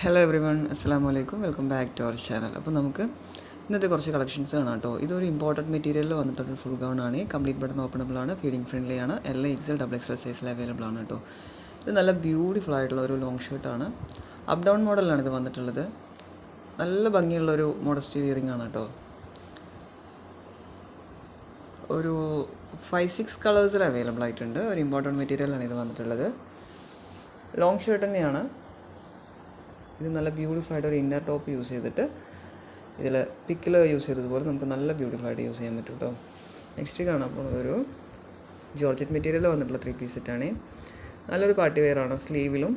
Hello every one, അസ്സാം വലൈക്കും. Welcome back to our channel. അപ്പോൾ നമുക്ക് ഇന്നത്തെ കുറച്ച് കളക്ഷൻസ് കാണാം കേട്ടോ. ഇതൊരു ഇമ്പോർട്ടൻറ്റ് മെറ്റീരിയലിൽ വന്നിട്ടൊരു ഫുൾ ഗൗൺ ആണ്. കംപ്ലീറ്റ് ബട്ടൺ ഓപ്പണബിൾ ആണ്, ഫീഡിങ് ഫ്രണ്ട്ലി ആണ്, XL XXL സൈസിൽ അവൈലബിൾ ആണ് കേട്ടോ. ഇത് നല്ല ബ്യൂട്ടിഫുൾ ആയിട്ടുള്ള ഒരു ലോങ് ഷർട്ടാണ്. അപ്പ് ഡൗൺ മോഡലാണ് ഇത് വന്നിട്ടുള്ളത്. നല്ല ഭംഗിയുള്ളൊരു മോഡസ്റ്റി വിയറിംഗ് ആണ് കേട്ടോ. ഒരു 5-6 കളേഴ്സിൽ അവൈലബിൾ ആയിട്ടുണ്ട്. ഒരു ഇമ്പോർട്ടൻറ്റ് മെറ്റീരിയലാണ് ഇത് വന്നിട്ടുള്ളത്. ലോങ് ഷർട്ട് തന്നെയാണ്. ഇത് നല്ല ബ്യൂട്ടിഫുൾ ആയിട്ട് ഒരു ഇന്നർ ടോപ്പ് യൂസ് ചെയ്തിട്ട് ഇതിൽ പിക്കിൽ യൂസ് ചെയ്തതുപോലെ നമുക്ക് നല്ല ബ്യൂട്ടിഫുൾ ആയിട്ട് യൂസ് ചെയ്യാൻ പറ്റും കേട്ടോ. നെക്സ്റ്റ് കാണാൻ പോകുന്നത് ഒരു ജോർജറ്റ് മെറ്റീരിയൽ വന്നിട്ടുള്ള 3 പീസ് സെറ്റാണ്. നല്ലൊരു പാർട്ടി വെയറാണ്. സ്ലീവിലും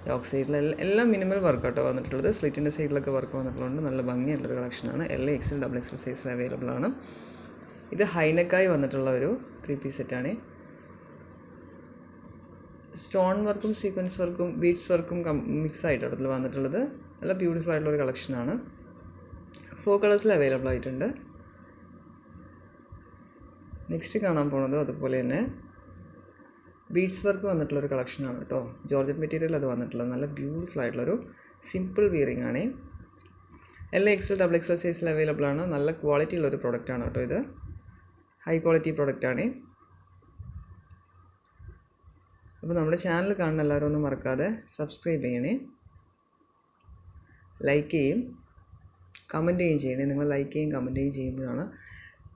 ലോക്ക് സൈഡിലും എല്ലാം മിനിമൽ വർക്ക് കേട്ടോ വന്നിട്ടുള്ളത്. സ്ലിറ്റിൻ്റെ സൈഡിലൊക്കെ വർക്ക് വന്നിട്ടുള്ളതുകൊണ്ട് നല്ല ഭംഗിയുള്ളൊരു കളക്ഷനാണ്. XL XXL സൈസിൽ അവൈലബിൾ ആണ്. ഇത് ഹൈനെക്കായി വന്നിട്ടുള്ള ഒരു 3 പീസ് സെറ്റാണ്. സ്റ്റോൺ വർക്കും സീക്വൻസ് വർക്കും ബീഡ്സ് വർക്കും മിക്സ് ആയിട്ടാണ് ഇതിൽ വന്നിട്ടുള്ളത്. നല്ല ബ്യൂട്ടിഫുൾ ആയിട്ടുള്ളൊരു കളക്ഷനാണ്. 4 കളേഴ്സിൽ അവൈലബിൾ ആയിട്ടുണ്ട്. നെക്സ്റ്റ് കാണാൻ പോകുന്നത് അതുപോലെ തന്നെ ബീഡ്സ് വർക്ക് വന്നിട്ടുള്ളൊരു കളക്ഷനാണ് കേട്ടോ. ജോർജറ്റ് മെറ്റീരിയൽ അത് വന്നിട്ടുള്ളത് നല്ല ബ്യൂട്ടിഫുൾ ആയിട്ടുള്ളൊരു സിമ്പിൾ വിയറിംഗ് ആണ്. XL XXL സൈസിൽ അവൈലബിൾ ആണ്. നല്ല ക്വാളിറ്റി ഉള്ളൊരു പ്രൊഡക്റ്റാണ് കേട്ടോ. ഇത് ഹൈ ക്വാളിറ്റി പ്രൊഡക്റ്റാണ്. അപ്പോൾ നമ്മുടെ ചാനൽ കാണുന്ന എല്ലാവരും ഒന്നും മറക്കാതെ സബ്സ്ക്രൈബ് ചെയ്യണേ, ലൈക്ക് ചെയ്യും കമൻറ്റ് ചെയ്യണേ. നിങ്ങൾ ലൈക്ക് ചെയ്യും കമൻറ്റ് ചെയ്യുമ്പോഴാണ്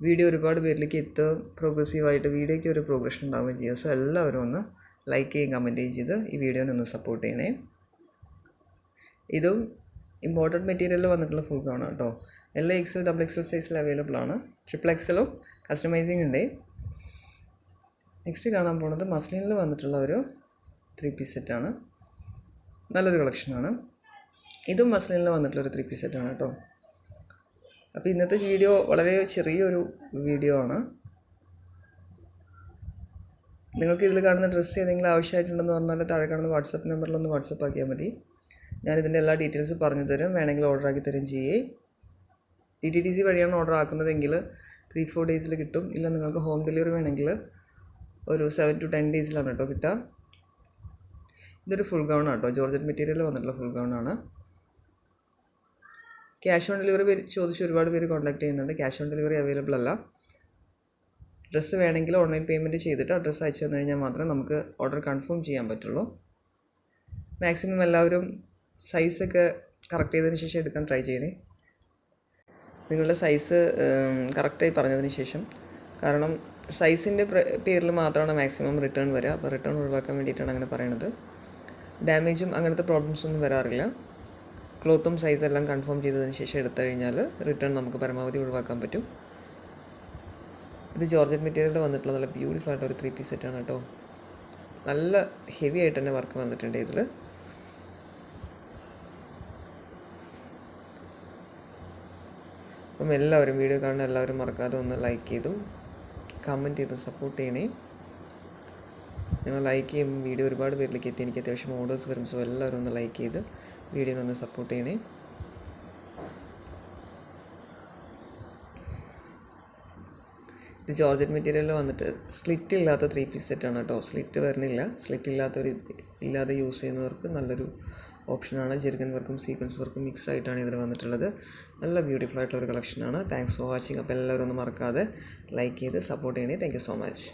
വീഡിയോ ഒരുപാട് പേരിലേക്ക് എത്തുക, പ്രോഗ്രസീവായിട്ട് വീഡിയോയ്ക്ക് ഒരു പ്രോഗ്രഷൻ ഉണ്ടാവുകയും ചെയ്യുക. സോ എല്ലാവരും ഒന്ന് ലൈക്ക് ചെയ്യും കമൻറ്റ് ചെയ്ത് ഈ വീഡിയോനെ ഒന്ന് സപ്പോർട്ട് ചെയ്യണേ. ഇതും ഇമ്പോർട്ടൻറ്റ് മെറ്റീരിയലിൽ വന്നിട്ടുള്ള ഫുൾ ഗൗൺ കേട്ടോ. XL XXL സൈസിൽ അവൈലബിൾ ആണ്. XXLും കസ്റ്റമൈസിങ് ഉണ്ട്. നെക്സ്റ്റ് കാണാൻ പോകുന്നത് മസ്ലിനിൽ വന്നിട്ടുള്ള ഒരു 3 പീസ് സെറ്റാണ്. നല്ലൊരു കളക്ഷനാണ്. ഇതും മസ്ലിനിൽ വന്നിട്ടുള്ളൊരു 3 പീസ് സെറ്റാണ് കേട്ടോ. അപ്പോൾ ഇന്നത്തെ വീഡിയോ വളരെ ചെറിയൊരു വീഡിയോ ആണ്. നിങ്ങൾക്ക് ഇതിൽ കാണുന്ന ഡ്രസ്സ് ഏതെങ്കിലും ആവശ്യമായിട്ടുണ്ടെന്ന് പറഞ്ഞാൽ താഴെ കാണുന്ന വാട്സപ്പ് നമ്പറിലൊന്ന് വാട്സപ്പ് ആക്കിയാൽ മതി. ഞാനിതിൻ്റെ എല്ലാ ഡീറ്റെയിൽസ് പറഞ്ഞു തരും. വേണമെങ്കിൽ ഓർഡർ ആക്കി തരും ചെയ്യേ. DTDC വഴിയാണ് ഓർഡർ ആക്കുന്നതെങ്കിൽ 3-4 ഡേയ്സിൽ കിട്ടും. ഇല്ല നിങ്ങൾക്ക് ഹോം ഡെലിവറി വേണമെങ്കിൽ ഒരു 7 to 10 ഡേയ്സിലാണ് കേട്ടോ കിട്ടുക. ഇതൊരു ഫുൾ ഗൗൺ ആട്ടോ. ജോർജറ്റ് മെറ്റീരിയൽ വന്നിട്ടുള്ള ഫുൾ ഗൗൺ ആണ്. ക്യാഷ് ഓൺ ഡെലിവറി ചോദിച്ച് ഒരുപാട് പേര് കോൺടാക്ട് ചെയ്യുന്നുണ്ട്. ക്യാഷ് ഓൺ ഡെലിവറി അവൈലബിൾ അല്ല. ഡ്രസ്സ് വേണമെങ്കിൽ ഓൺലൈൻ പേയ്മെൻറ്റ് ചെയ്തിട്ട് അഡ്രസ്സ് അയച്ചു തന്നു കഴിഞ്ഞാൽ മാത്രമേ നമുക്ക് ഓർഡർ കൺഫേം ചെയ്യാൻ പറ്റുള്ളൂ. മാക്സിമം എല്ലാവരും സൈസൊക്കെ കറക്റ്റ് ചെയ്തതിന് ശേഷം എടുക്കാൻ ട്രൈ ചെയ്യണേ. നിങ്ങളുടെ സൈസ് കറക്റ്റായി പറഞ്ഞതിന് ശേഷം, കാരണം സൈസിൻ്റെ പേരിൽ മാത്രമാണ് മാക്സിമം റിട്ടേൺ വരിക. അപ്പോൾ റിട്ടേൺ ഒഴിവാക്കാൻ വേണ്ടിയിട്ടാണ് അങ്ങനെ പറയണത്. ഡാമേജും അങ്ങനത്തെ പ്രോബ്ലംസ് ഒന്നും വരാറില്ല. ക്ലോത്തും സൈസെല്ലാം കൺഫേം ചെയ്തതിന് ശേഷം എടുത്തു കഴിഞ്ഞാൽ റിട്ടേൺ നമുക്ക് പരമാവധി ഒഴിവാക്കാൻ പറ്റും. ഇത് ജോർജറ്റ് മെറ്റീരിയലിൽ വന്നിട്ടുള്ള നല്ല ബ്യൂട്ടിഫുൾ ആയിട്ട് ഒരു 3 പീസ് സെറ്റാണ് കേട്ടോ. നല്ല ഹെവി ആയിട്ട് തന്നെ വർക്ക് വന്നിട്ടുണ്ട് ഇതിൽ. അപ്പം എല്ലാവരും വീഡിയോ കാണുന്ന എല്ലാവരും മറക്കാതെ ഒന്ന് ലൈക്ക് ചെയ്തും കമൻറ്റ് ചെയ്ത് സപ്പോർട്ട് ചെയ്യണേ. നിങ്ങൾ ലൈക്ക് ചെയ്യുമ്പോൾ വീഡിയോ ഒരുപാട് പേരിലേക്ക് എത്തി എനിക്ക് അത്യാവശ്യം ഓർഡേഴ്സ് വരും. സോ എല്ലാവരും ഒന്ന് ലൈക്ക് ചെയ്ത് വീഡിയോനെ ഒന്ന് സപ്പോർട്ട് ചെയ്യണേ. ഇത് ജോർജറ്റ് മെറ്റീരിയലിൽ വന്നിട്ട് സ്ലിറ്റ് ഇല്ലാത്ത 3 പീസ് സെറ്റാണ് കേട്ടോ. സ്ലിറ്റ് വരണില്ല. സ്ലിറ്റ് ഇല്ലാതെ യൂസ് ചെയ്യുന്നവർക്ക് നല്ലൊരു ഓപ്ഷനാണ്. ജെർഗൻ വർക്കും സീക്വൻസ് വർക്കും മിക്സ് ആയിട്ടാണ് ഇതിൽ വന്നിട്ടുള്ളത്. നല്ല ബ്യൂട്ടിഫുൾ ആയിട്ടുള്ളൊരു കളക്ഷനാണ്. Thanks for watching. അപ്പോൾ എല്ലാവരും ഒന്ന് മറക്കാതെ ലൈക്ക് ചെയ്ത് സപ്പോർട്ട് ചെയ്യണേ. Thank you so much.